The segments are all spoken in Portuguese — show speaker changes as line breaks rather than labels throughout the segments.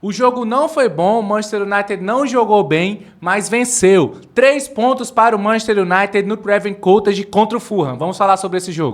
O jogo não foi bom, o Manchester United não jogou bem, mas venceu. 3 pontos para o Manchester United no Craven Cottage contra o Fulham. Vamos falar sobre esse jogo.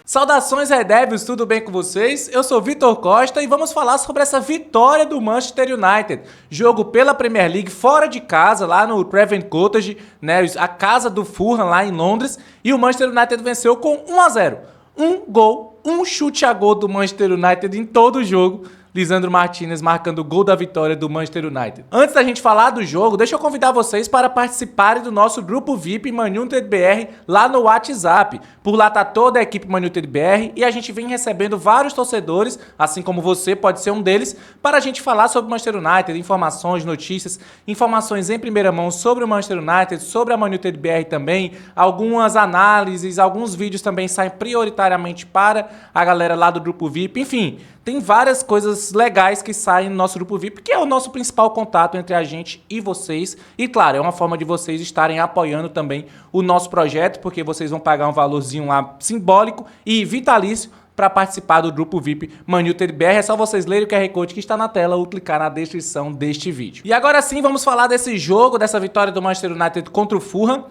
Saudações Red Devils, tudo bem com vocês? Eu sou Vitor Costa e vamos falar sobre essa vitória do Manchester United. Jogo pela Premier League fora de casa, lá no Craven Cottage, né, a casa do Fulham lá em Londres, e o Manchester United venceu com 1-0. Um gol, um chute a gol do Manchester United em todo o jogo. Lisandro Martinez marcando o gol da vitória do Manchester United. Antes da gente falar do jogo, deixa eu convidar vocês para participarem do nosso grupo VIP Man United BR lá no WhatsApp. Por lá tá toda a equipe Man United BR e a gente vem recebendo vários torcedores, assim como você pode ser um deles, para a gente falar sobre o Manchester United, informações, notícias, informações em primeira mão sobre o Manchester United, sobre a Man United BR também, algumas análises, alguns vídeos também saem prioritariamente para a galera lá do grupo VIP, enfim. Tem várias coisas legais que saem no nosso grupo VIP, que é o nosso principal contato entre a gente e vocês. E claro, é uma forma de vocês estarem apoiando também o nosso projeto, porque vocês vão pagar um valorzinho lá simbólico e vitalício para participar do grupo VIP Man United BR. É só vocês lerem o QR Code que está na tela ou clicar na descrição deste vídeo. E agora sim, vamos falar desse jogo, dessa vitória do Manchester United contra o Fulham.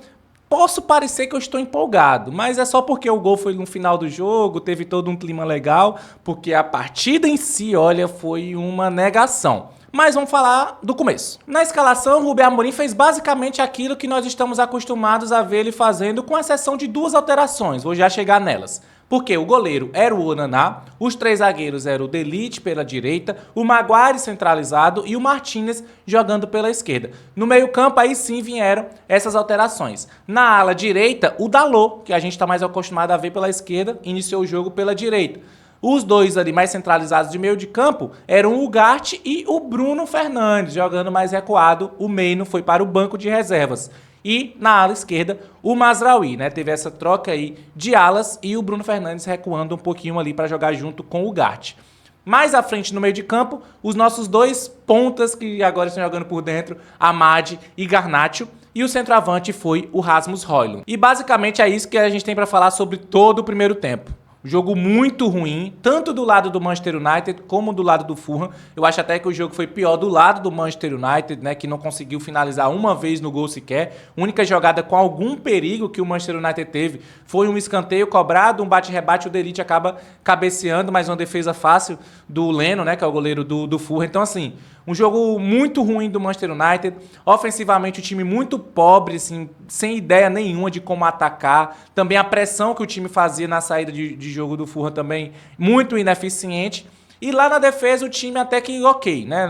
Posso parecer que eu estou empolgado, mas é só porque o gol foi no final do jogo, teve todo um clima legal, porque a partida em si, olha, foi uma negação. Mas vamos falar do começo. Na escalação, o Rubem Amorim fez basicamente aquilo que nós estamos acostumados a ver ele fazendo, com exceção de 2 alterações, vou já chegar nelas. Porque o goleiro era o Onaná, os 3 zagueiros eram o De Ligt pela direita, o Maguire centralizado e o Martinez jogando pela esquerda. No meio-campo, aí sim vieram essas alterações. Na ala direita, o Dalot, que a gente está mais acostumado a ver pela esquerda, iniciou o jogo pela direita. Os 2 ali mais centralizados de meio de campo eram o Ugarte e o Bruno Fernandes, jogando mais recuado. O Maino foi para o banco de reservas. E na ala esquerda, o Mazraoui, né? Teve essa troca aí de alas e o Bruno Fernandes recuando um pouquinho ali para jogar junto com o Ugarte. Mais à frente no meio de campo, os nossos 2 pontas que agora estão jogando por dentro, Amad e Garnacho. E o centroavante foi o Rasmus Højlund. E basicamente é isso que a gente tem para falar sobre todo o primeiro tempo. Jogo muito ruim, tanto do lado do Manchester United como do lado do Fulham. Eu acho até que o jogo foi pior do lado do Manchester United, né, que não conseguiu finalizar uma vez no gol sequer. A única jogada com algum perigo que o Manchester United teve foi um escanteio cobrado, um bate-rebate, o De Ligt acaba cabeceando, mas uma defesa fácil do Leno, né, que é o goleiro do Fulham. Então, assim, um jogo muito ruim do Manchester United. Ofensivamente, o time muito pobre, assim, sem ideia nenhuma de como atacar. Também a pressão que o time fazia na saída de jogo do Fulham também muito ineficiente. E lá na defesa o time até que ok, né?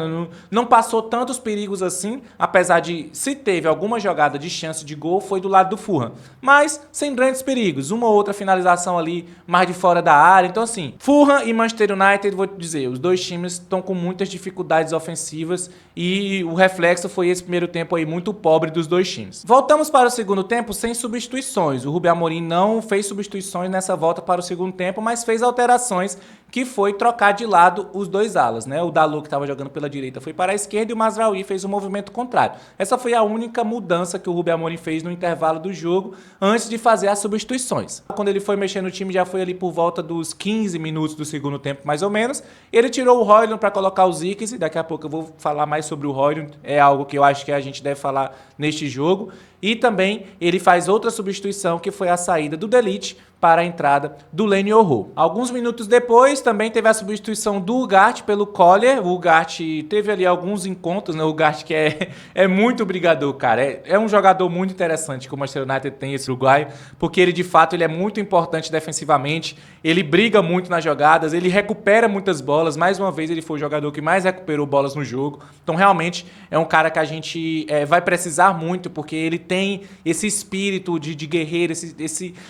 Não passou tantos perigos assim, apesar de, se teve alguma jogada de chance de gol, foi do lado do Fulham. Mas sem grandes perigos, uma ou outra finalização ali mais de fora da área. Então assim, Fulham e Manchester United, vou te dizer, os 2 times estão com muitas dificuldades ofensivas e o reflexo foi esse primeiro tempo aí muito pobre dos 2 times. Voltamos para o segundo tempo sem substituições. O Rubem Amorim não fez substituições nessa volta para o segundo tempo, mas fez alterações, que foi trocar de lado os 2 alas, né? O Dalot, que estava jogando pela direita, foi para a esquerda e o Mazraoui fez um movimento contrário. Essa foi a única mudança que o Rubem Amorim fez no intervalo do jogo, antes de fazer as substituições. Quando ele foi mexer no time, já foi ali por volta dos 15 minutos do segundo tempo, mais ou menos. Ele tirou o Højlund para colocar o Zirkzee, daqui a pouco eu vou falar mais sobre o Højlund, é algo que eu acho que a gente deve falar neste jogo. E também ele faz outra substituição, que foi a saída do De Ligt para a entrada do Leno Yoro. Alguns minutos depois, também teve a substituição do Ugarte pelo Collier. O Ugarte teve ali alguns encontros, né? O Ugarte que é muito brigador, cara. É um jogador muito interessante que o Manchester United tem, esse uruguaio, porque ele, de fato, ele é muito importante defensivamente, ele briga muito nas jogadas, ele recupera muitas bolas. Mais uma vez, ele foi o jogador que mais recuperou bolas no jogo. Então, realmente, é um cara que a gente vai precisar muito, porque ele tem esse espírito de guerreiro,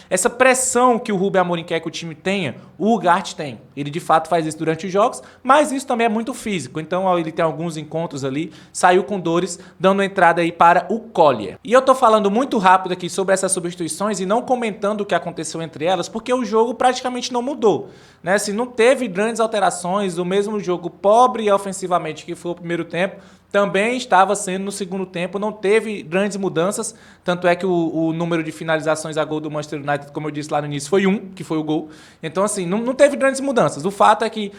essa pressão que o Rubem Amorim quer que o time tenha, o Ugarte tem. Ele de fato faz isso durante os jogos, mas isso também é muito físico. Então ele tem alguns encontros ali, saiu com dores, dando entrada aí para o Collier. E eu tô falando muito rápido aqui sobre essas substituições e não comentando o que aconteceu entre elas, porque o jogo praticamente não mudou, né? Se não teve grandes alterações, o mesmo jogo pobre ofensivamente que foi o primeiro tempo, também estava sendo no segundo tempo, não teve grandes mudanças, tanto é que o número de finalizações a gol do Manchester United, como eu disse lá no início, foi 1, que foi o gol. Então, assim, não teve grandes mudanças. O fato é que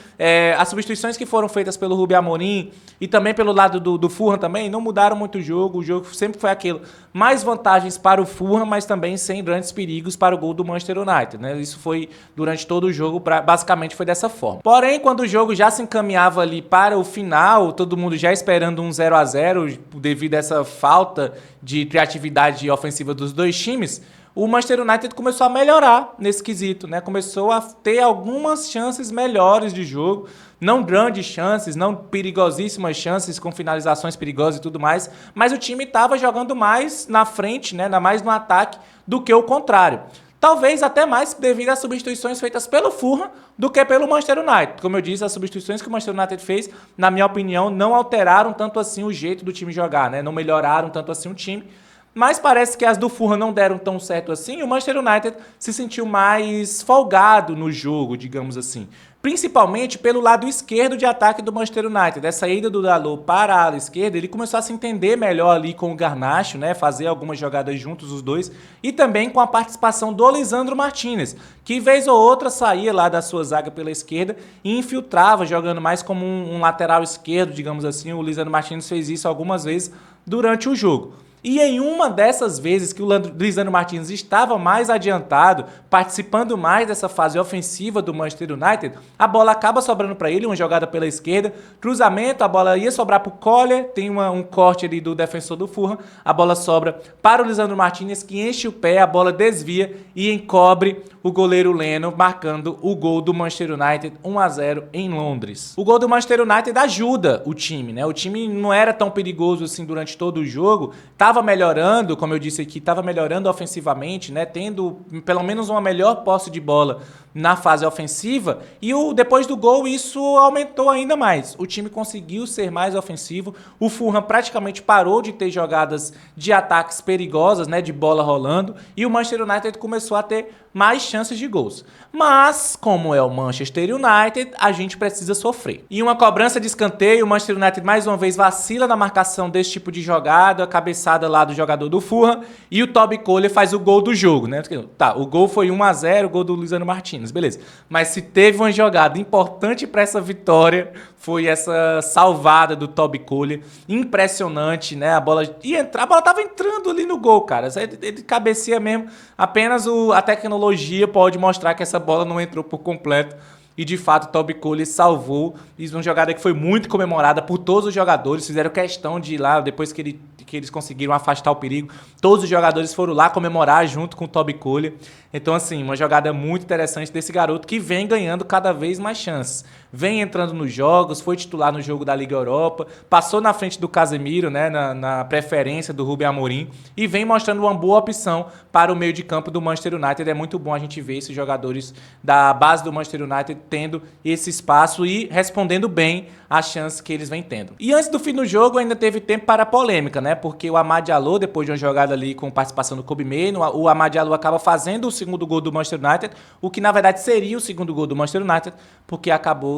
as substituições que foram feitas pelo Rubem Amorim e também pelo lado do Fulham também, não mudaram muito o jogo sempre foi aquilo. Mais vantagens para o Fulham, mas também sem grandes perigos para o gol do Manchester United, né? Isso foi durante todo o jogo, basicamente foi dessa forma. Porém, quando o jogo já se encaminhava ali para o final, todo mundo já esperando um 0-0 devido a essa falta de criatividade ofensiva dos dois times, o Manchester United começou a melhorar nesse quesito, né? Começou a ter algumas chances melhores de jogo, não grandes chances, não perigosíssimas chances com finalizações perigosas e tudo mais, mas o time estava jogando mais na frente, né? Mais no ataque do que o contrário. Talvez até mais devido às substituições feitas pelo Fulham do que pelo Manchester United. Como eu disse, as substituições que o Manchester United fez, na minha opinião, não alteraram tanto assim o jeito do time jogar, né? Não melhoraram tanto assim o time. Mas parece que as do Fulham não deram tão certo assim. E o Manchester United se sentiu mais folgado no jogo, digamos assim. Principalmente pelo lado esquerdo de ataque do Manchester United. Essa ida do Dalot para a ala esquerda, ele começou a se entender melhor ali com o Garnacho, né? Fazer algumas jogadas juntos os dois. E também com a participação do Lisandro Martinez, que vez ou outra saía lá da sua zaga pela esquerda e infiltrava, jogando mais como um lateral esquerdo, digamos assim. O Lisandro Martinez fez isso algumas vezes durante o jogo. E em uma dessas vezes que o Lisandro Martinez estava mais adiantado, participando mais dessa fase ofensiva do Manchester United, a bola acaba sobrando para ele, uma jogada pela esquerda, cruzamento, a bola ia sobrar para o Collier, tem um corte ali do defensor do Fulham, a bola sobra para o Lisandro Martinez, que enche o pé, a bola desvia e encobre o goleiro Leno, marcando o gol do Manchester United 1-0 em Londres. O gol do Manchester United ajuda o time, né? O time não era tão perigoso assim durante todo o jogo, estava melhorando, como eu disse aqui, estava melhorando ofensivamente, né? Tendo pelo menos uma melhor posse de bola na fase ofensiva, e depois do gol isso aumentou ainda mais. O time conseguiu ser mais ofensivo, o Fulham praticamente parou de ter jogadas de ataques perigosas, né, de bola rolando, e o Manchester United começou a ter mais chances de gols. Mas, como é o Manchester United, a gente precisa sofrer. E uma cobrança de escanteio, o Manchester United mais uma vez vacila na marcação desse tipo de jogada, a cabeçada lá do jogador do Fulham, e o Toby Collier faz o gol do jogo, né? Tá, o gol foi 1-0, o gol do Lisandro Martinez, beleza. Mas se teve uma jogada importante para essa vitória, foi essa salvada do Toby Collier, impressionante, né? A bola tava entrando ali no gol, cara. Ele cabeceia mesmo, apenas a tecnologia pode mostrar que essa bola não entrou por completo. E de fato o Toby Collier salvou. Isso é uma jogada que foi muito comemorada por todos os jogadores. Fizeram questão de ir lá, depois que eles conseguiram afastar o perigo. Todos os jogadores foram lá comemorar junto com o Toby Collier. Então, assim, uma jogada muito interessante desse garoto que vem ganhando cada vez mais chances. Vem entrando nos jogos, foi titular no jogo da Liga Europa, passou na frente do Casemiro, né, na preferência do Rubem Amorim, e vem mostrando uma boa opção para o meio de campo do Manchester United. É muito bom a gente ver esses jogadores da base do Manchester United tendo esse espaço e respondendo bem às chances que eles vêm tendo. E antes do fim do jogo ainda teve tempo para a polêmica, né? Porque o Amad Diallo, depois de uma jogada ali com participação do Kobe Mainoo, o Amad Diallo acaba fazendo o segundo gol do Manchester United, o que na verdade seria o segundo gol do Manchester United, porque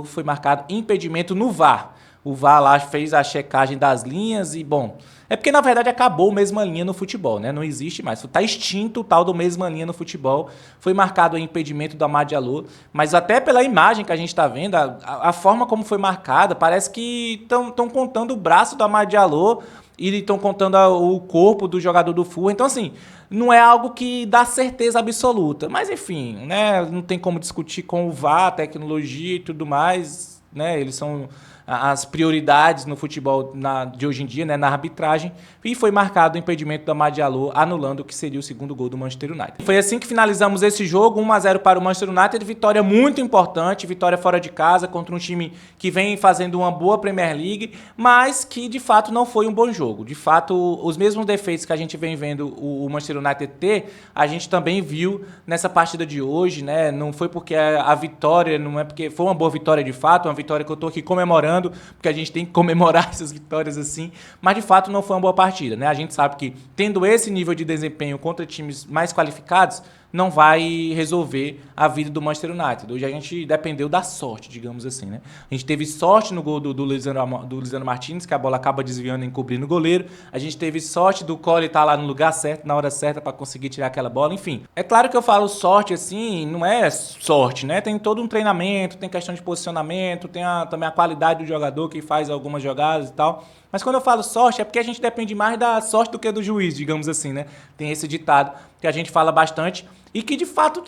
foi marcado impedimento no VAR. O VAR lá fez a checagem das linhas e, bom, é porque na verdade acabou mesma linha no futebol, né? Não existe mais. Tá extinto o tal do mesma linha no futebol. Foi marcado o impedimento do Amad Diallo, mas até pela imagem que a gente tá vendo, a forma como foi marcada, parece que estão contando o braço do Amad Diallo e estão contando o corpo do jogador do Fulham. Então, assim, não é algo que dá certeza absoluta. Mas, enfim, né? Não tem como discutir com o VAR, tecnologia e tudo mais, né? Eles são as prioridades no futebol de hoje em dia, né, na arbitragem, e foi marcado o impedimento do Amad Diallo, anulando o que seria o segundo gol do Manchester United. Foi assim que finalizamos esse jogo, 1-0 para o Manchester United, vitória muito importante, vitória fora de casa, contra um time que vem fazendo uma boa Premier League, mas que de fato não foi um bom jogo. De fato, os mesmos defeitos que a gente vem vendo o Manchester United ter, a gente também viu nessa partida de hoje, né? Não foi porque a vitória, não é porque foi uma boa vitória de fato, uma vitória que eu tô aqui comemorando, porque a gente tem que comemorar essas vitórias assim, mas de fato não foi uma boa partida, né? A gente sabe que tendo esse nível de desempenho contra times mais qualificados, não vai resolver a vida do Manchester United. Hoje a gente dependeu da sorte, digamos assim, né? A gente teve sorte no gol do Lisandro Martínez, que a bola acaba desviando e encobrindo o goleiro. A gente teve sorte do Cole estar lá no lugar certo, na hora certa, para conseguir tirar aquela bola. Enfim, é claro que eu falo sorte assim, não é sorte, né? Tem todo um treinamento, tem questão de posicionamento, tem também a qualidade do jogador que faz algumas jogadas e tal. Mas quando eu falo sorte, é porque a gente depende mais da sorte do que do juiz, digamos assim, né? Tem esse ditado que a gente fala bastante e que, de fato,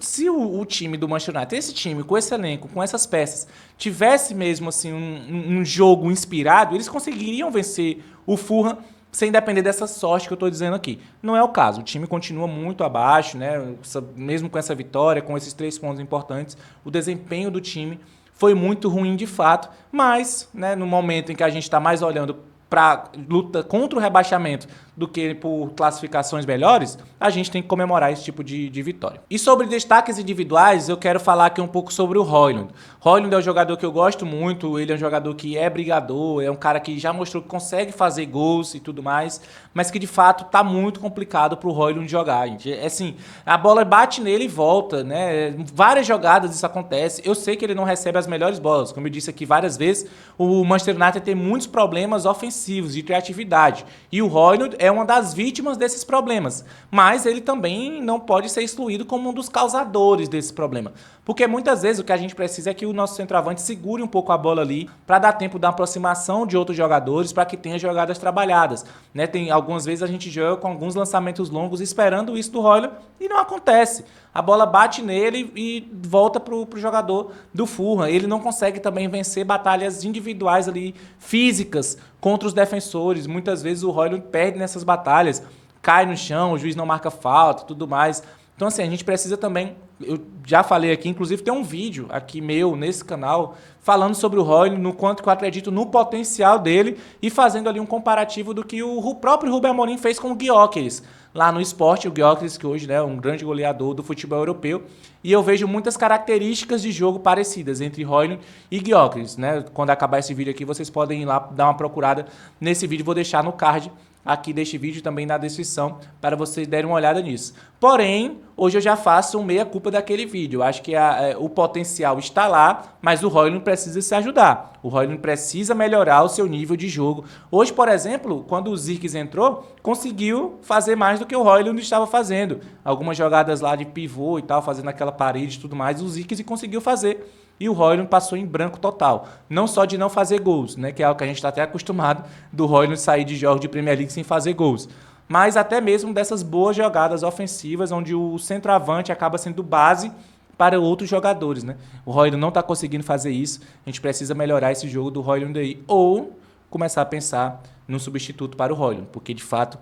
se o time do Manchester United, esse time, com esse elenco, com essas peças, tivesse mesmo assim um jogo inspirado, eles conseguiriam vencer o Fulham sem depender dessa sorte que eu estou dizendo aqui. Não é o caso. O time continua muito abaixo, né? Mesmo com essa vitória, com esses 3 pontos importantes, o desempenho do time foi muito ruim de fato, mas, né, no momento em que a gente está mais olhando para luta contra o rebaixamento do que por classificações melhores, a gente tem que comemorar esse tipo de vitória. E sobre destaques individuais, eu quero falar aqui um pouco sobre o Højlund. Højlund é um jogador que eu gosto muito, ele é um jogador que é brigador, é um cara que já mostrou que consegue fazer gols e tudo mais, mas que de fato tá muito complicado pro Højlund jogar, gente. É assim, a bola bate nele e volta, né? Várias jogadas isso acontece. Eu sei que ele não recebe as melhores bolas, como eu disse aqui várias vezes, o Manchester United tem muitos problemas ofensivos de criatividade, e o Højlund é uma das vítimas desses problemas, mas ele também não pode ser excluído como um dos causadores desse problema, porque muitas vezes o que a gente precisa é que o nosso centroavante segure um pouco a bola ali para dar tempo da aproximação de outros jogadores para que tenha jogadas trabalhadas, né? Tem algumas vezes a gente joga com alguns lançamentos longos esperando isso do Højlund e não acontece. A bola bate nele e volta pro jogador do Fulham. Ele não consegue também vencer batalhas individuais ali, físicas, contra os defensores. Muitas vezes o Højlund perde nessas batalhas, cai no chão, o juiz não marca falta, tudo mais. Então, assim, a gente precisa também, eu já falei aqui, inclusive tem um vídeo aqui meu, nesse canal, falando sobre o Højlund, no quanto que eu acredito no potencial dele e fazendo ali um comparativo do que o próprio Rubem Amorim fez com o Gyökeres lá no Sport, o Gyökeres que hoje, né, é um grande goleador do futebol europeu, e eu vejo muitas características de jogo parecidas entre Højlund e Gyökeres, né? Quando acabar esse vídeo aqui, vocês podem ir lá dar uma procurada nesse vídeo, vou deixar no card aqui deste vídeo também na descrição para vocês derem uma olhada nisso. Porém, hoje eu já faço um meia-culpa daquele vídeo. Eu acho que o potencial está lá, mas o Højlund precisa se ajudar. O Højlund precisa melhorar o seu nível de jogo. Hoje, por exemplo, quando o Zirkzee entrou, conseguiu fazer mais do que o Højlund estava fazendo. Algumas jogadas lá de pivô e tal, fazendo aquela parede e tudo mais, o Zirkzee conseguiu fazer. E o Højlund passou em branco total. Não só de não fazer gols, né, que é algo que a gente está até acostumado do Højlund sair de jogos de Premier League sem fazer gols, mas até mesmo dessas boas jogadas ofensivas, onde o centroavante acaba sendo base para outros jogadores, né? O Højlund não está conseguindo fazer isso. A gente precisa melhorar esse jogo do Højlund aí, ou começar a pensar num substituto para o Højlund, porque de fato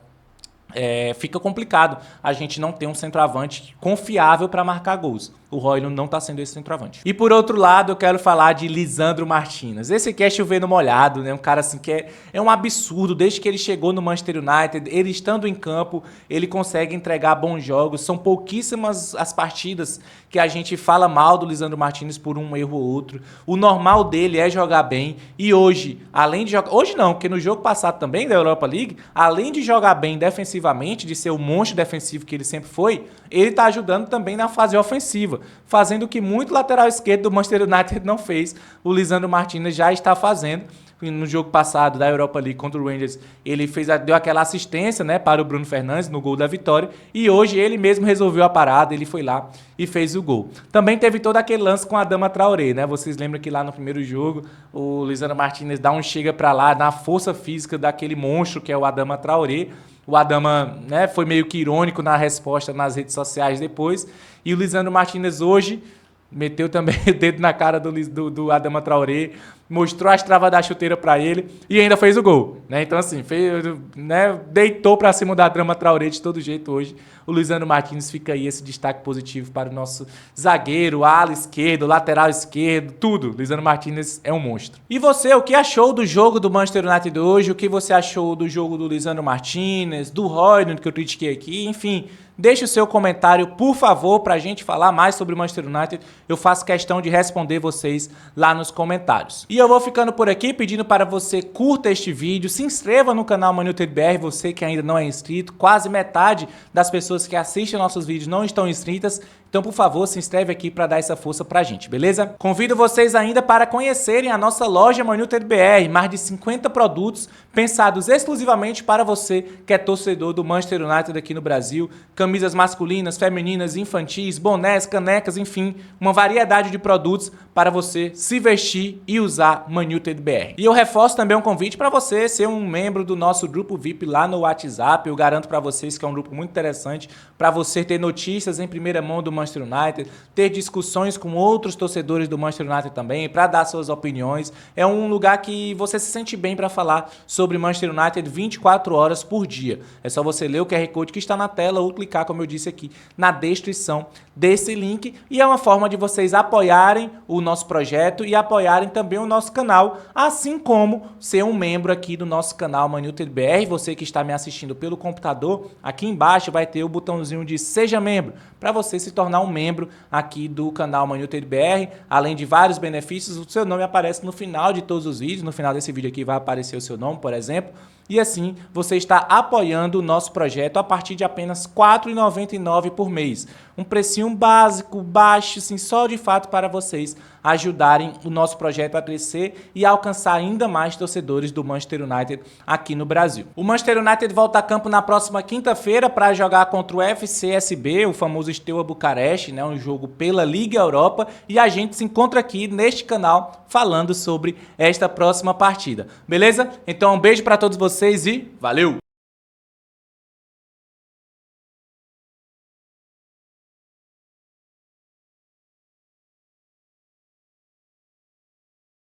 fica complicado a gente não ter um centroavante confiável para marcar gols. O Højlund não está sendo esse centroavante. E por outro lado, eu quero falar de Lisandro Martínez. Esse aqui é chovendo molhado, né? Um cara assim que é um absurdo. Desde que ele chegou no Manchester United, ele estando em campo, ele consegue entregar bons jogos. São pouquíssimas as partidas que a gente fala mal do Lisandro Martínez por um erro ou outro. O normal dele é jogar bem. E hoje, além de jogar... Hoje não, porque no jogo passado também da Europa League, além de jogar bem defensivamente, de ser o monstro defensivo que ele sempre foi, ele está ajudando também na fase ofensiva, fazendo o que muito lateral esquerdo do Manchester United não fez. O Lisandro Martínez já está fazendo. No jogo passado da Europa League contra o Rangers, ele deu aquela assistência, né, para o Bruno Fernandes no gol da vitória, e hoje ele mesmo resolveu a parada, ele foi lá e fez o gol. Também teve todo aquele lance com a Adama Traoré, né? Vocês lembram que lá no primeiro jogo o Lisandro Martínez dá um chega para lá na força física daquele monstro que é o Adama Traoré. O Adama, né, foi meio que irônico na resposta nas redes sociais depois, e o Lisandro Martínez hoje meteu também o dedo na cara do Adama Traoré, mostrou as travas da chuteira para ele e ainda fez o gol, né? Então, assim, né, deitou para cima da Adama Traoré de todo jeito hoje. O Lisandro Martínez fica aí esse destaque positivo para o nosso zagueiro, ala esquerdo, lateral esquerdo, tudo. Lisandro Martínez é um monstro. E você, o que achou do jogo do Manchester United hoje? O que você achou do jogo do Lisandro Martínez, do Højlund, que eu critiquei aqui? Enfim, deixe o seu comentário, por favor, pra gente falar mais sobre o Manchester United. Eu faço questão de responder vocês lá nos comentários. E eu vou ficando por aqui pedindo para você curta este vídeo, se inscreva no canal Man United BR, você que ainda não é inscrito, quase metade das pessoas que assistem nossos vídeos não estão inscritas, então por favor se inscreve aqui para dar essa força pra gente, beleza? Convido vocês ainda para conhecerem a nossa loja Man United BR, mais de 50 produtos pensados exclusivamente para você que é torcedor do Manchester United aqui no Brasil, camisas masculinas, femininas, infantis, bonés, canecas, enfim, uma variedade de produtos para você se vestir e usar Man United BR. E eu reforço também um convite para você ser um membro do nosso grupo VIP lá no WhatsApp. Eu garanto para vocês que é um grupo muito interessante para você ter notícias em primeira mão do Manchester United, ter discussões com outros torcedores do Manchester United também, para dar suas opiniões. É um lugar que você se sente bem para falar sobre Manchester United 24 horas por dia. É só você ler o QR Code que está na tela ou clicar, como eu disse aqui, na descrição desse link, e é uma forma de vocês apoiarem o nosso projeto e apoiarem também o nosso canal, assim como ser um membro aqui do nosso canal Man United BR. Você que está me assistindo pelo computador, aqui embaixo vai ter o botãozinho de Seja Membro, para você se tornar um membro aqui do canal Man United BR. Além de vários benefícios, o seu nome aparece no final de todos os vídeos. No final desse vídeo aqui vai aparecer o seu nome, por exemplo. E assim, você está apoiando o nosso projeto a partir de apenas R$ 4,99 por mês. Um precinho básico, baixo, assim, só de fato para vocês ajudarem o nosso projeto a crescer e a alcançar ainda mais torcedores do Manchester United aqui no Brasil. O Manchester United volta a campo na próxima quinta-feira para jogar contra o FCSB, o famoso Steaua Bucareste, né, um jogo pela Liga Europa, e a gente se encontra aqui neste canal falando sobre esta próxima partida. Beleza? Então um beijo para todos vocês e valeu!